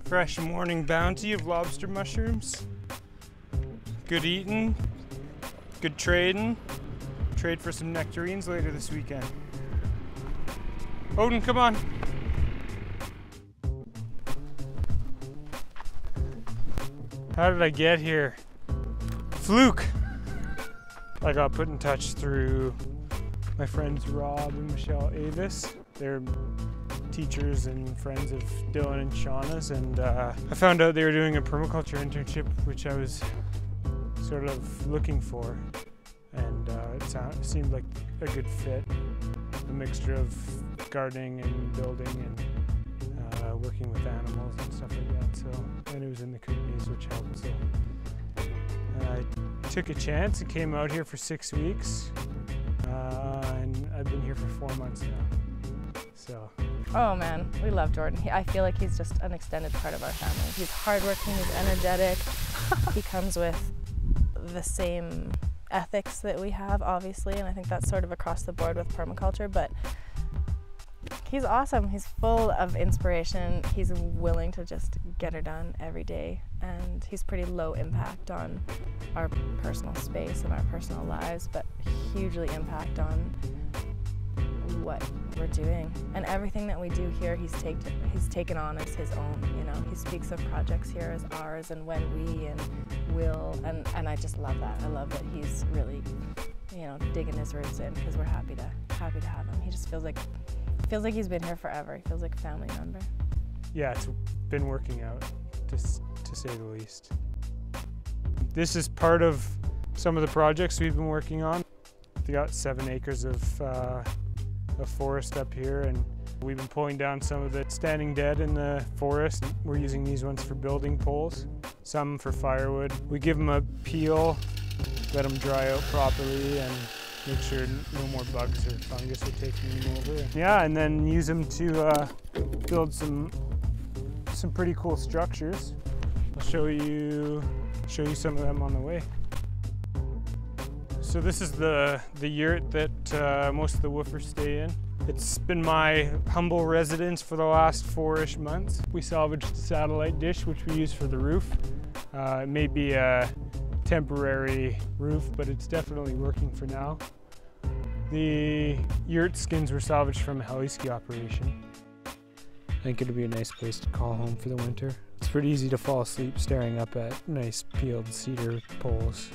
Fresh morning bounty of lobster mushrooms. Good eating, good trading. Trade for some nectarines later this weekend. Odin, come on. How did I get here? Fluke. I got put in touch through my friends Rob and Michelle Avis. They're teachers and friends of Dylan and Shauna's, and I found out they were doing a permaculture internship, which I was sort of looking for, and it seemed like a good fit. A mixture of gardening and building and working with animals and stuff like that. So, and it was in the Kootenays, which helped. So I took a chance and came out here for 6 weeks, and I've been here for 4 months now. So. Oh man, we love Jordan. I feel like he's just an extended part of our family. He's hardworking, he's energetic. He comes with the same ethics that we have, obviously, and I think that's sort of across the board with permaculture, but he's awesome. He's full of inspiration. He's willing to just get her done every day, and he's pretty low impact on our personal space and our personal lives, but hugely impact on what we're doing. And everything that we do here, he's taken on as his own, you know. He speaks of projects here as ours and when we and will, and I just love that. I love that he's really, you know, digging his roots in, because we're happy to have him. He just feels like he's been here forever. He feels like a family member. Yeah, it's been working out, to say the least. This is part of some of the projects we've been working on. We got 7 acres of forest up here, and we've been pulling down some of the standing dead in the forest. We're using these ones for building poles, some for firewood. We give them a peel, let them dry out properly, and make sure no more bugs or fungus are taking them over. Yeah, and then use them to build some pretty cool structures. I'll show you some of them on the way. So this is the yurt that most of the woofers stay in. It's been my humble residence for the last 4-ish months. We salvaged the satellite dish, which we use for the roof. It may be a temporary roof, but it's definitely working for now. The yurt skins were salvaged from a heli ski operation. I think it'd be a nice place to call home for the winter. It's pretty easy to fall asleep staring up at nice peeled cedar poles.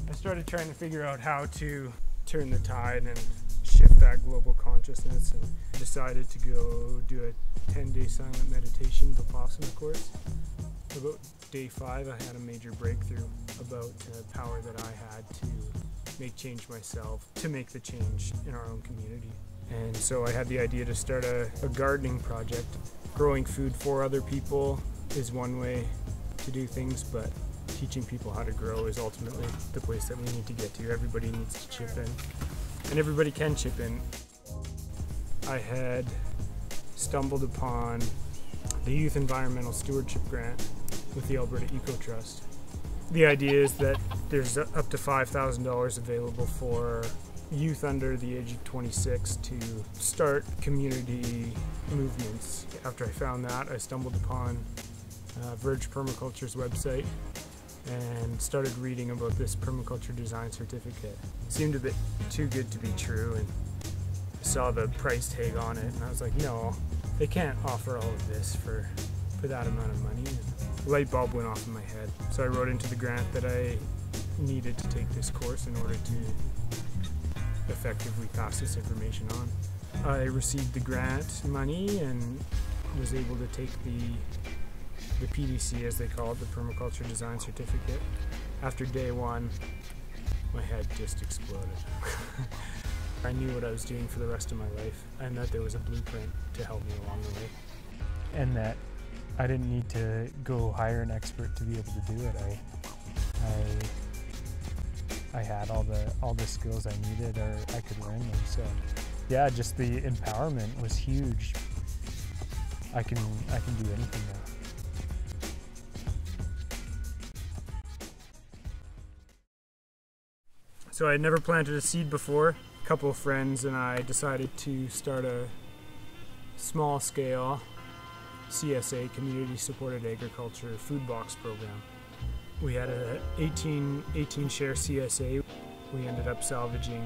I started trying to figure out how to turn the tide and shift that global consciousness, and decided to go do a 10-day silent meditation Vipassana course. About day 5, I had a major breakthrough about the power that I had to make change myself, to make the change in our own community. And so I had the idea to start a gardening project. Growing food for other people is one way to do things, but teaching people how to grow is ultimately the place that we need to get to. Everybody needs to chip in, and everybody can chip in. I had stumbled upon the Youth Environmental Stewardship Grant with the Alberta Eco Trust. The idea is that there's up to $5,000 available for youth under the age of 26 to start community movements. After I found that, I stumbled upon Verge Permaculture's website and started reading about this permaculture design certificate. It seemed a bit too good to be true, and I saw the price tag on it, and I was like, no, they can't offer all of this for that amount of money. And the light bulb went off in my head. So I wrote into the grant that I needed to take this course in order to effectively pass this information on. I received the grant money and was able to take the PDC, as they call it, the Permaculture Design Certificate. After day 1, my head just exploded. I knew what I was doing for the rest of my life, and that there was a blueprint to help me along the way. And that I didn't need to go hire an expert to be able to do it. I had all the skills I needed, or I could learn them. So yeah, just the empowerment was huge. I can do anything now. So I had never planted a seed before. A couple of friends and I decided to start a small scale CSA, community supported agriculture food box program. We had a 18 share CSA. We ended up salvaging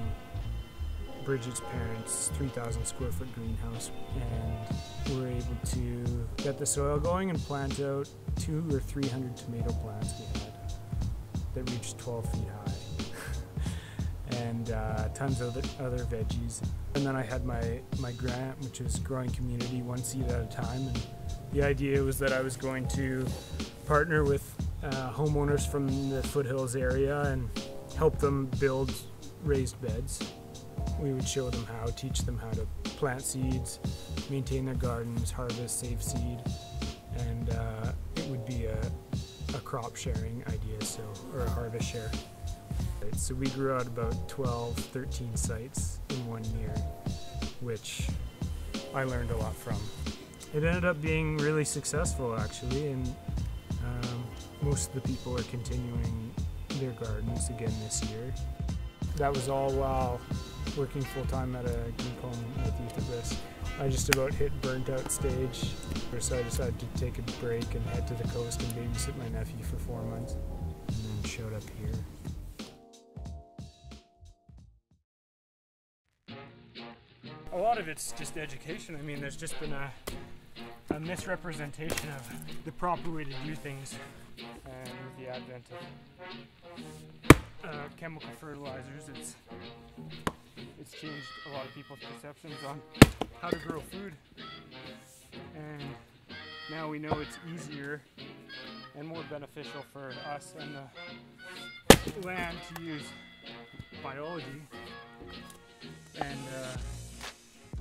Bridget's parents' 3,000 square foot greenhouse, and we were able to get the soil going and plant out 200 or 300 tomato plants we had that reached 12 feet high, and tons of other veggies. And then I had my grant, which is growing community one seed at a time. And the idea was that I was going to partner with homeowners from the foothills area and help them build raised beds. We would show them how, teach them how to plant seeds, maintain their gardens, harvest, save seed, and it would be a crop sharing idea, or a harvest share. So we grew out about 12, 13 sites in 1 year, which I learned a lot from. It ended up being really successful actually, and most of the people are continuing their gardens again this year. That was all while working full-time at a group home with youth at risk. I just about hit burnt out stage, so I decided to take a break and head to the coast and babysit my nephew for 4 months, and then showed up here. A lot of it's just education. I mean, there's just been a misrepresentation of the proper way to do things, and with the advent of chemical fertilizers, it's changed a lot of people's perceptions on how to grow food, and now we know it's easier and more beneficial for us and the land to use biology and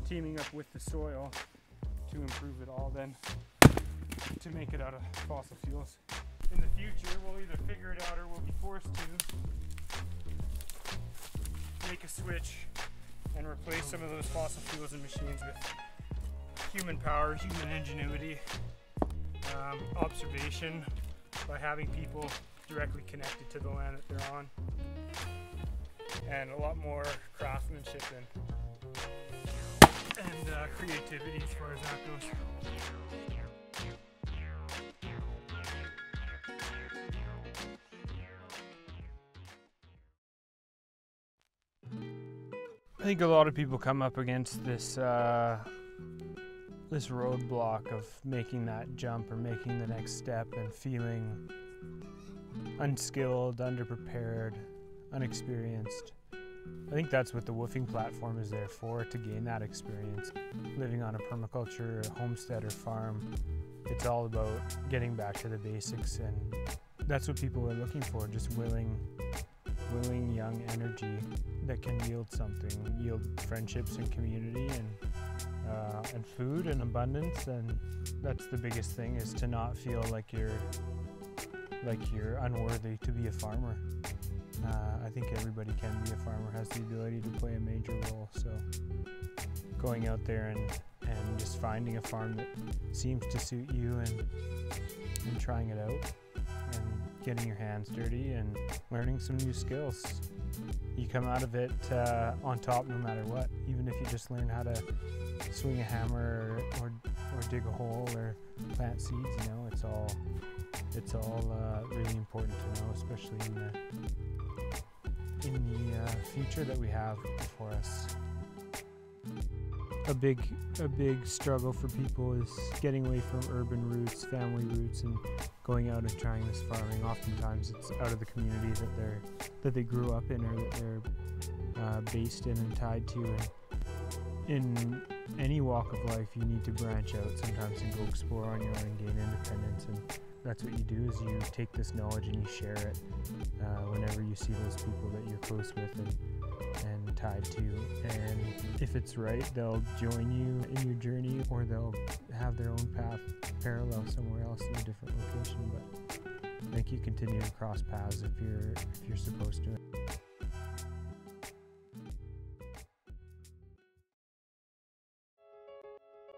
teaming up with the soil to improve it all than to make it out of fossil fuels. In the future, we'll either figure it out or we'll be forced to make a switch and replace some of those fossil fuels and machines with human power, human ingenuity, observation, by having people directly connected to the land that they're on, and a lot more craftsmanship and creativity as far as that goes. I think a lot of people come up against this this roadblock of making that jump or making the next step and feeling unskilled, underprepared, unexperienced. I think that's what the woofing platform is there for, to gain that experience. Living on a permaculture, a homestead or farm, it's all about getting back to the basics, and that's what people are looking for, just willing young energy that can yield something, yield friendships and community and food and abundance. And that's the biggest thing, is to not feel like you're unworthy to be a farmer. I think everybody can be a farmer, has the ability to play a major role. So going out there and just finding a farm that seems to suit you and trying it out and getting your hands dirty and learning some new skills. You come out of it on top no matter what, even if you just learn how to swing a hammer or dig a hole or plant seeds. You know, it's all really important to know, especially in the future that we have before us. A big struggle for people is getting away from urban roots, family roots, and going out and trying this farming. Oftentimes it's out of the community that they grew up in, or that they're based in and tied to. And in any walk of life, you need to branch out sometimes and go explore on your own and gain independence. And that's what you do, is you take this knowledge and you share it whenever you see those people that you're close with and tied to. And if it's right, they'll join you in your journey, or they'll have their own path parallel somewhere else in a different location. But I think you continue to cross paths if you're supposed to.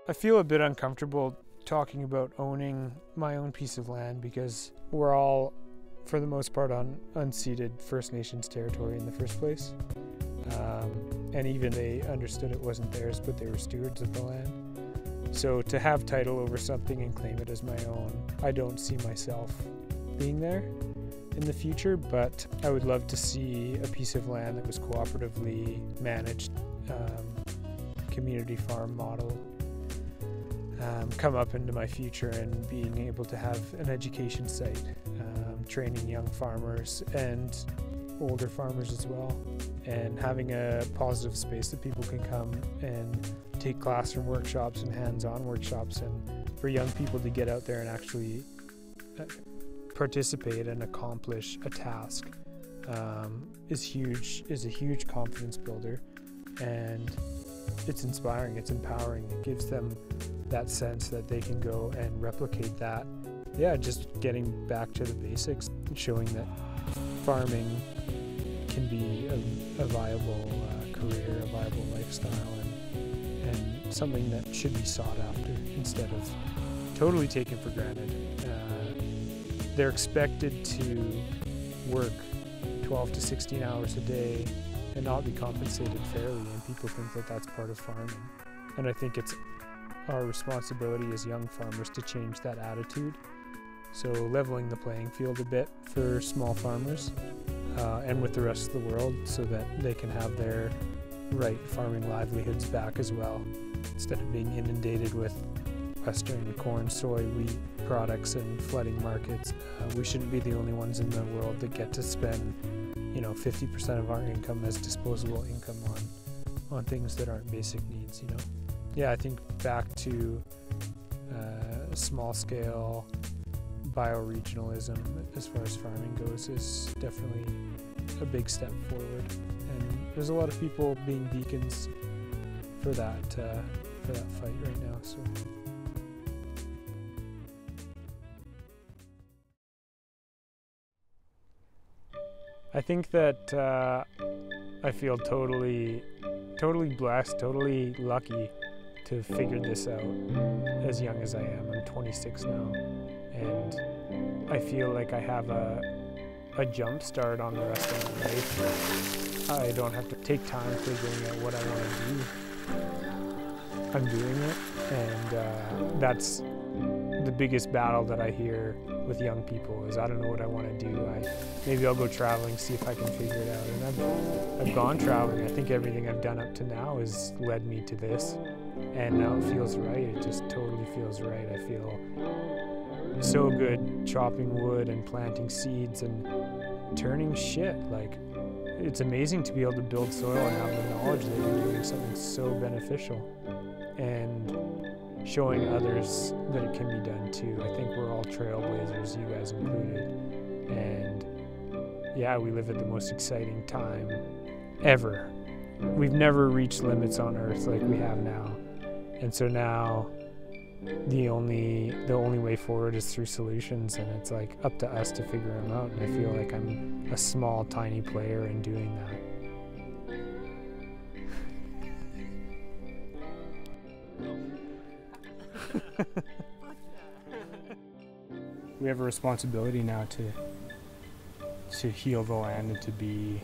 I feel a bit uncomfortable talking about owning my own piece of land, because we're all, for the most part, on unceded First Nations territory in the first place. And even they understood it wasn't theirs, but they were stewards of the land. So to have title over something and claim it as my own, I don't see myself being there in the future, but I would love to see a piece of land that was cooperatively managed, community farm model, come up into my future, and being able to have an education site, training young farmers and older farmers as well, and having a positive space that people can come and take classroom workshops and hands-on workshops, and for young people to get out there and actually participate and accomplish a task is a huge confidence builder, and it's inspiring, it's empowering. It gives them that sense that they can go and replicate that. Yeah, just getting back to the basics, showing that farming can be a viable career, a viable lifestyle, and something that should be sought after instead of totally taken for granted. They're expected to work 12 to 16 hours a day and not be compensated fairly, and people think that that's part of farming. And I think it's our responsibility as young farmers to change that attitude. So leveling the playing field a bit for small farmers and with the rest of the world, so that they can have their right farming livelihoods back as well, instead of being inundated with Western corn, soy, wheat products and flooding markets. We shouldn't be the only ones in the world that get to spend 50% of our income as disposable income on things that aren't basic needs. Yeah, I think back to small scale bioregionalism as far as farming goes is definitely a big step forward, and there's a lot of people being beacons for that fight right now. So I think that I feel totally blessed, totally lucky to have figured this out as young as I am. I'm 26 now, and I feel like I have a jump start on the rest of my life. I don't have to take time figuring out what I want to do. I'm doing it, and that's the biggest battle that I hear with young people is I don't know what I want to do. Maybe I'll go traveling, see if I can figure it out. And I've gone traveling. I think everything I've done up to now has led me to this, and now it feels right. It just totally feels right. I feel so good chopping wood and planting seeds and turning shit. Like, it's amazing to be able to build soil and have the knowledge that you're doing something so beneficial, and showing others that it can be done too. I think we're all trailblazers, you guys included. And yeah, we live at the most exciting time ever. We've never reached limits on Earth like we have now. And so now the only way forward is through solutions, and it's like up to us to figure them out. And I feel like I'm a small, tiny player in doing that. We have a responsibility now to heal the land and to be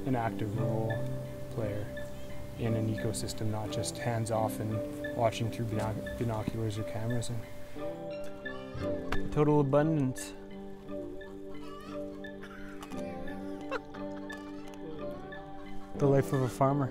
an active role player in an ecosystem, not just hands off and watching through binoculars or cameras. And total abundance. The life of a farmer.